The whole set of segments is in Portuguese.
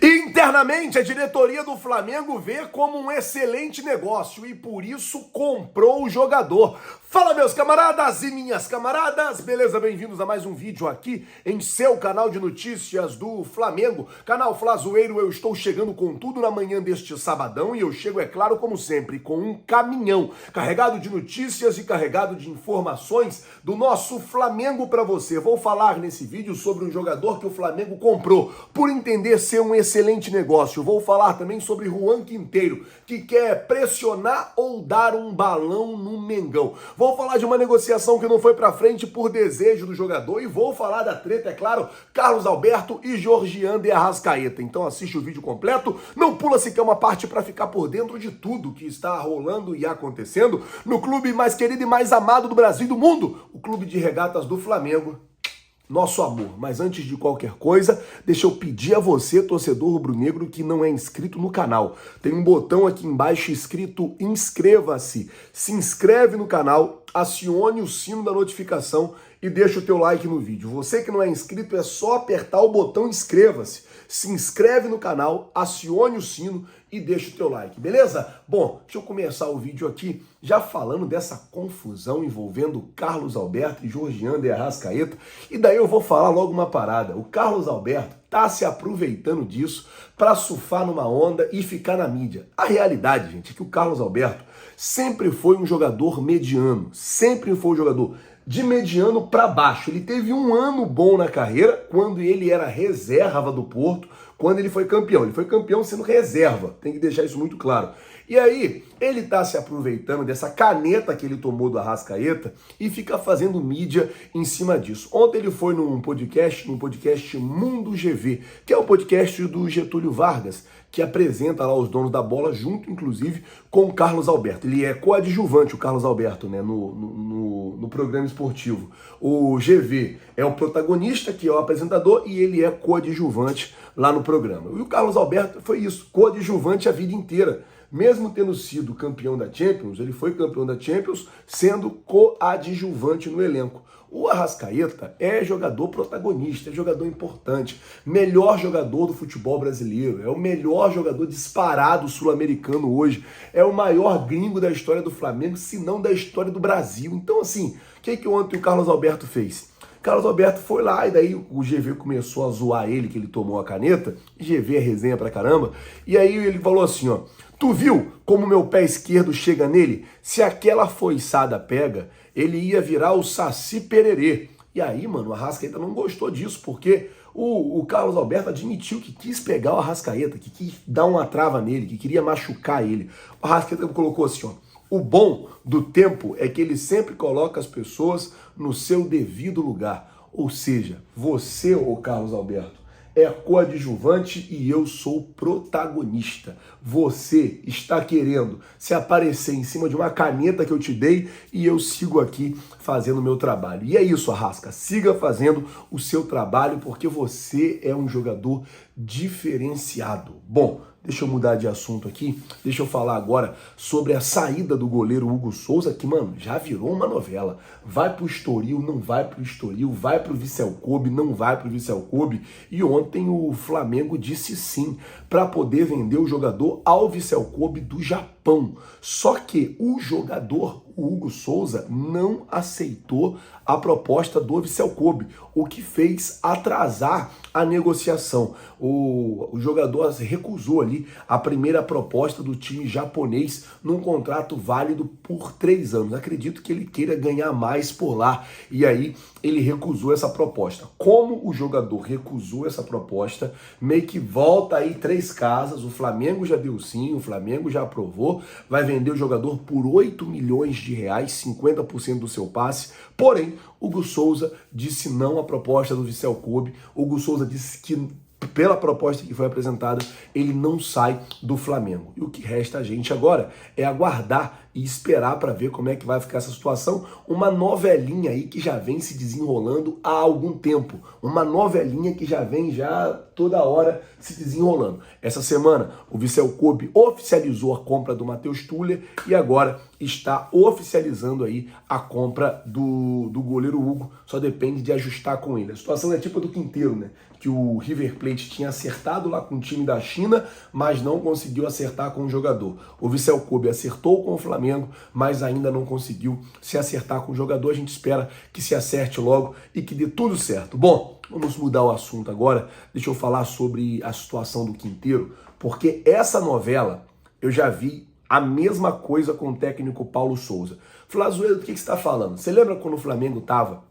Internamente, a diretoria do Flamengo vê como um excelente negócio e por isso comprou o jogador. Fala, meus camaradas e minhas camaradas, beleza? Bem-vindos a mais um vídeo aqui em seu canal de notícias do Flamengo, canal Flazoeiro. Eu estou chegando com tudo na manhã deste sabadão e eu chego, é claro, como sempre, com um caminhão carregado de notícias e carregado de informações do nosso Flamengo para você. Vou falar nesse vídeo sobre um jogador que o Flamengo comprou, por entender ser um excelente negócio. Vou falar também sobre Juan Quinteiro, que quer pressionar ou dar um balão no Mengão. Vou falar de uma negociação que não foi pra frente por desejo do jogador e vou falar da treta, é claro, Carlos Alberto e Georgian de Arrascaeta. Então assiste o vídeo completo, não pula sequer uma parte para ficar por dentro de tudo que está rolando e acontecendo no clube mais querido e mais amado do Brasil e do mundo, o Clube de Regatas do Flamengo. Nosso amor. Mas antes de qualquer coisa, deixa eu pedir a você, torcedor rubro-negro, que não é inscrito no canal. Tem um botão aqui embaixo escrito inscreva-se. Se inscreve no canal, acione o sino da notificação e deixa o teu like no vídeo. Você que não é inscrito, é só apertar o botão inscreva-se. Se inscreve no canal, acione o sino e deixa o teu like, beleza? Bom, deixa eu começar o vídeo aqui já falando dessa confusão envolvendo Carlos Alberto e Georgian de Arrascaeta. E daí eu vou falar logo uma parada. O Carlos Alberto tá se aproveitando disso para surfar numa onda e ficar na mídia. A realidade, gente, é que o Carlos Alberto sempre foi um jogador mediano, sempre foi um jogador de mediano para baixo. Ele teve um ano bom na carreira, quando ele era reserva do Porto, quando ele foi campeão. Ele foi campeão sendo reserva, tem que deixar isso muito claro. E aí, ele tá se aproveitando dessa caneta que ele tomou do Arrascaeta e fica fazendo mídia em cima disso. Ontem ele foi num podcast Mundo GV, que é o podcast do Getúlio Vargas, que apresenta lá os donos da bola, junto, inclusive, com o Carlos Alberto. Ele é coadjuvante, o Carlos Alberto, né, no programa esportivo. O GV é o protagonista, que é o apresentador, e ele é coadjuvante lá no programa. E o Carlos Alberto foi isso, coadjuvante a vida inteira. Mesmo tendo sido campeão da Champions, ele foi campeão da Champions sendo coadjuvante no elenco. O Arrascaeta é jogador protagonista, é jogador importante, melhor jogador do futebol brasileiro, é o melhor jogador disparado sul-americano hoje, é o maior gringo da história do Flamengo, se não da história do Brasil. Então assim, o que ontem o Carlos Alberto fez? Carlos Alberto foi lá e daí o GV começou a zoar ele, que ele tomou a caneta. GV é resenha pra caramba. E aí ele falou assim, ó: tu viu como meu pé esquerdo chega nele? Se aquela foiçada pega, ele ia virar o Saci Pererê. E aí, mano, o Arrascaeta não gostou disso, porque o Carlos Alberto admitiu que quis pegar o Arrascaeta, que quis dar uma trava nele, que queria machucar ele. O Arrascaeta colocou assim, ó: o bom do tempo é que ele sempre coloca as pessoas no seu devido lugar. Ou seja, você, ô Carlos Alberto, é coadjuvante e eu sou protagonista. Você está querendo se aparecer em cima de uma caneta que eu te dei e eu sigo aqui fazendo o meu trabalho. E é isso, Arrasca. Siga fazendo o seu trabalho porque você é um jogador diferenciado. Bom, deixa eu mudar de assunto aqui. Deixa eu falar agora sobre a saída do goleiro Hugo Souza, que, mano, já virou uma novela. Vai pro Estoril, não vai pro Estoril, vai pro Vissel Kobe, não vai pro Vissel Kobe. E ontem o Flamengo disse sim para poder vender o jogador ao Vissel Kobe do Japão. Só que o jogador, o Hugo Souza, não aceitou a proposta do Vissel Kobe, o que fez atrasar a negociação. O jogador recusou ali a primeira proposta do time japonês num contrato válido por 3 anos. Acredito que ele queira ganhar mais por lá. E aí ele recusou essa proposta. Como o jogador recusou essa proposta, meio que volta aí 3 casas. O Flamengo já deu sim, o Flamengo já aprovou. Vai vender o jogador por 8 milhões de reais, 50% do seu passe. Porém, Hugo Souza disse não à proposta do Vissel Kobe. Hugo Souza disse que, pela proposta que foi apresentada, ele não sai do Flamengo. E o que resta a gente agora é aguardar e esperar para ver como é que vai ficar essa situação. Uma novelinha aí que já vem se desenrolando há algum tempo. Uma novelinha que já vem toda hora se desenrolando. Essa semana o Vissel Kobe oficializou a compra do Matheus Tuller e agora está oficializando aí a compra do goleiro Hugo. Só depende de ajustar com ele. A situação é tipo a do Quinteiro, né? Que o River Plate tinha acertado lá com o time da China, mas não conseguiu acertar com o jogador. O Vissel Kobe acertou com o Flamengo, mas ainda não conseguiu se acertar com o jogador. A gente espera que se acerte logo e que dê tudo certo. Bom, vamos mudar o assunto agora. Deixa eu falar sobre a situação do Quinteiro, porque essa novela eu já vi a mesma coisa com o técnico Paulo Souza. Flazuelo, do que você está falando? Você lembra quando o Flamengo estava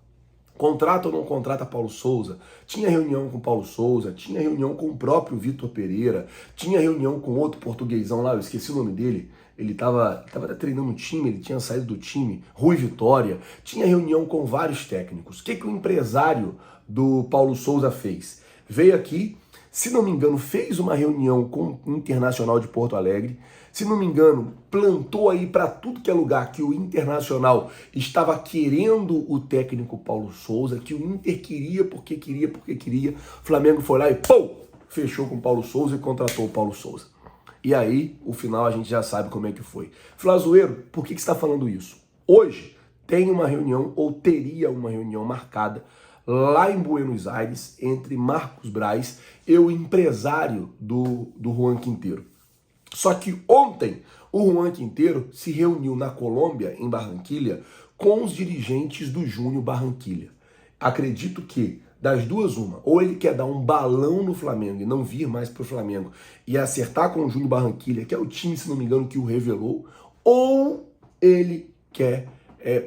contrata ou não contrata Paulo Souza? Tinha reunião com o Paulo Souza, tinha reunião com o próprio Vitor Pereira, tinha reunião com outro portuguesão lá, eu esqueci o nome dele, ele estava treinando o time, ele tinha saído do time, Rui Vitória, tinha reunião com vários técnicos. O que o empresário do Paulo Souza fez? Veio aqui, se não me engano, fez uma reunião com o Internacional de Porto Alegre, se não me engano, plantou aí para tudo que é lugar que o Internacional estava querendo o técnico Paulo Souza, que o Inter queria porque queria. O Flamengo foi lá e pum, fechou com o Paulo Souza e contratou o Paulo Souza. E aí, o final a gente já sabe como é que foi. Flazueiro, por que você está falando isso? Hoje tem uma reunião, ou teria uma reunião marcada, lá em Buenos Aires, entre Marcos Braz e o empresário do Juan Quinteiro. Só que ontem o Juan Quinteiro se reuniu na Colômbia, em Barranquilha, com os dirigentes do Júnior Barranquilha. Acredito que, das duas uma, ou ele quer dar um balão no Flamengo e não vir mais para o Flamengo e acertar com o Júnior Barranquilha, que é o time, se não me engano, que o revelou, ou ele quer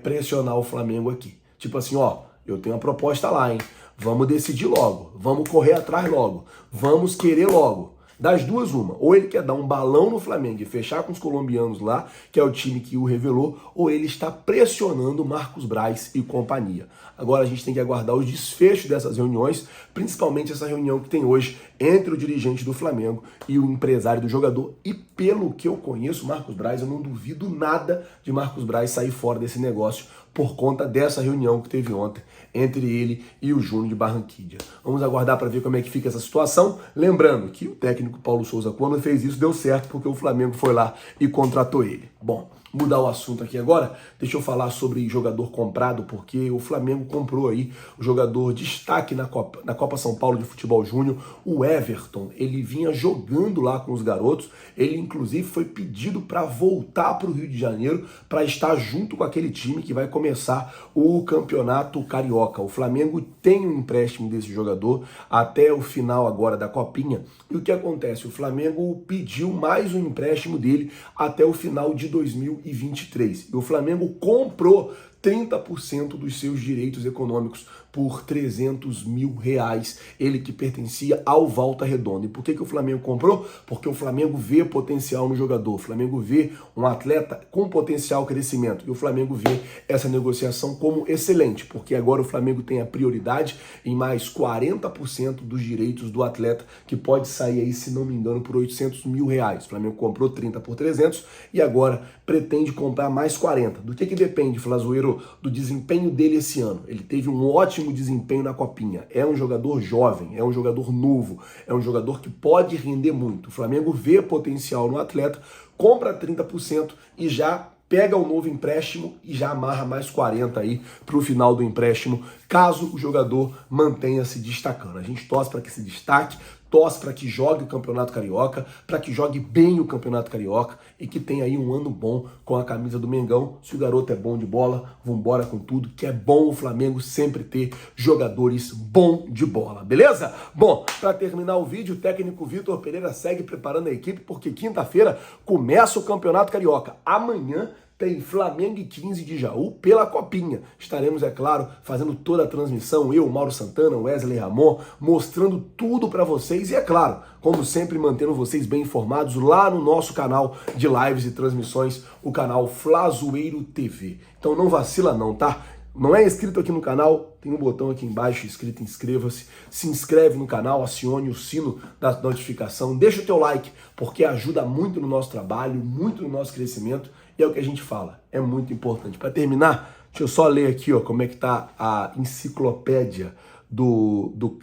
pressionar o Flamengo aqui. Tipo assim, ó, eu tenho uma proposta lá, hein? Vamos decidir logo, vamos correr atrás logo, vamos querer logo. Das duas, uma. Ou ele quer dar um balão no Flamengo e fechar com os colombianos lá, que é o time que o revelou, ou ele está pressionando Marcos Braz e companhia. Agora a gente tem que aguardar os desfechos dessas reuniões, principalmente essa reunião que tem hoje entre o dirigente do Flamengo e o empresário do jogador. E pelo que eu conheço, Marcos Braz, eu não duvido nada de Marcos Braz sair fora desse negócio por conta dessa reunião que teve ontem entre ele e o Júnior de Barranquilla. Vamos aguardar para ver como é que fica essa situação. Lembrando que o técnico Paulo Souza, quando fez isso, deu certo porque o Flamengo foi lá e contratou ele. Bom, mudar o assunto aqui agora, deixa eu falar sobre jogador comprado, porque o Flamengo comprou aí o jogador destaque na Copa São Paulo de Futebol Júnior, o Everton. Ele vinha jogando lá com os garotos, ele inclusive foi pedido para voltar para o Rio de Janeiro para estar junto com aquele time que vai começar o Campeonato Carioca. O Flamengo tem um empréstimo desse jogador até o final agora da Copinha. E o que acontece? O Flamengo pediu mais um empréstimo dele até o final de 2023. E o Flamengo comprou 30% dos seus direitos econômicos por 300 mil reais, ele que pertencia ao Volta Redonda. E por que o Flamengo comprou? Porque o Flamengo vê potencial no jogador, o Flamengo vê um atleta com potencial crescimento, e o Flamengo vê essa negociação como excelente, porque agora o Flamengo tem a prioridade em mais 40% dos direitos do atleta, que pode sair aí, se não me engano, por 800 mil reais. O Flamengo comprou 30 por 300 e agora pretende comprar mais 40. Do que depende, Flazueiro? Do desempenho dele esse ano. Ele teve um ótimo desempenho na Copinha. É um jogador jovem, é um jogador novo, é um jogador que pode render muito. O Flamengo vê potencial no atleta, compra 30% e já pega o novo empréstimo e já amarra mais 40 aí para o final do empréstimo, caso o jogador mantenha se destacando. A gente torce para que se destaque, torce para que jogue o Campeonato Carioca, para que jogue bem o Campeonato Carioca e que tenha aí um ano bom com a camisa do Mengão. Se o garoto é bom de bola, vambora com tudo, que é bom o Flamengo sempre ter jogadores bons de bola, beleza? Bom, para terminar o vídeo, o técnico Vitor Pereira segue preparando a equipe porque quinta-feira começa o Campeonato Carioca. Amanhã tem Flamengo e 15 de Jaú pela Copinha. Estaremos, é claro, fazendo toda a transmissão, eu, Mauro Santana, Wesley Ramon, mostrando tudo para vocês e, é claro, como sempre, mantendo vocês bem informados lá no nosso canal de lives e transmissões, o canal Flazueiro TV. Então não vacila não, tá? Não é inscrito aqui no canal? Tem um botão aqui embaixo escrito inscreva-se. Se inscreve no canal, acione o sino da notificação, deixa o teu like, porque ajuda muito no nosso trabalho, muito no nosso crescimento E é o que a gente fala, é muito importante. Para terminar, deixa eu só ler aqui, ó, como é que tá a enciclopédia do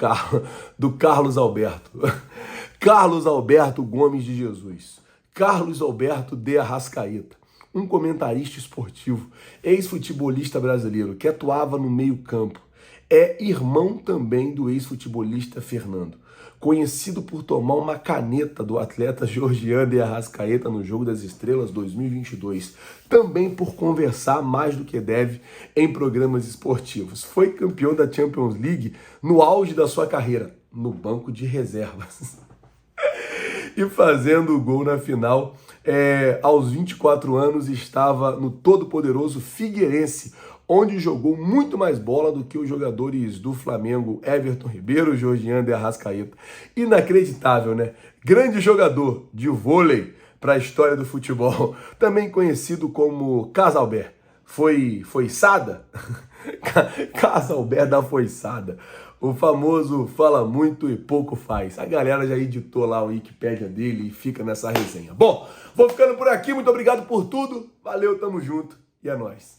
Carlos Alberto. Carlos Alberto Gomes de Jesus. Carlos Alberto de Arrascaeta. Um comentarista esportivo, ex-futebolista brasileiro que atuava no meio-campo. É irmão também do ex-futebolista Fernando, conhecido por tomar uma caneta do atleta Georgiano de Arrascaeta no Jogo das Estrelas 2022, também por conversar mais do que deve em programas esportivos. Foi campeão da Champions League no auge da sua carreira, no banco de reservas. E fazendo o gol na final, aos 24 anos, estava no todo-poderoso Figueirense, onde jogou muito mais bola do que os jogadores do Flamengo, Everton Ribeiro, Georgiano de Arrascaeta. Inacreditável, né? Grande jogador de vôlei para a história do futebol, também conhecido como Casalber. Foiçada? Casalber da foiçada. O famoso fala muito e pouco faz. A galera já editou lá o Wikipédia dele e fica nessa resenha. Bom, vou ficando por aqui. Muito obrigado por tudo. Valeu, tamo junto e é nóis.